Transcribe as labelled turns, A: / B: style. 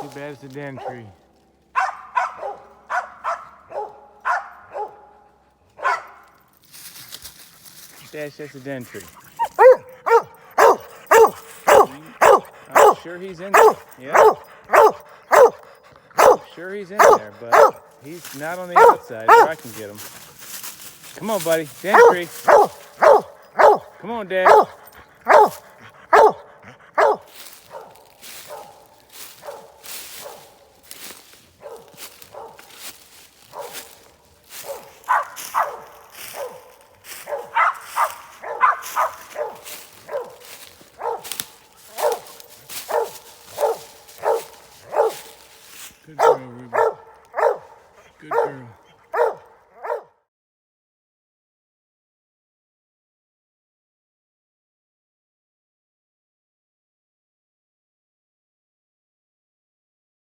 A: Too bad it's a den tree. Dash, that's a den tree. I'm sure he's in there. Yeah. I'm sure he's in there, but he's not on the outside where I can get him. Come on, buddy. Den tree. Come on, Dad. Good girl, Ruby. Good girl.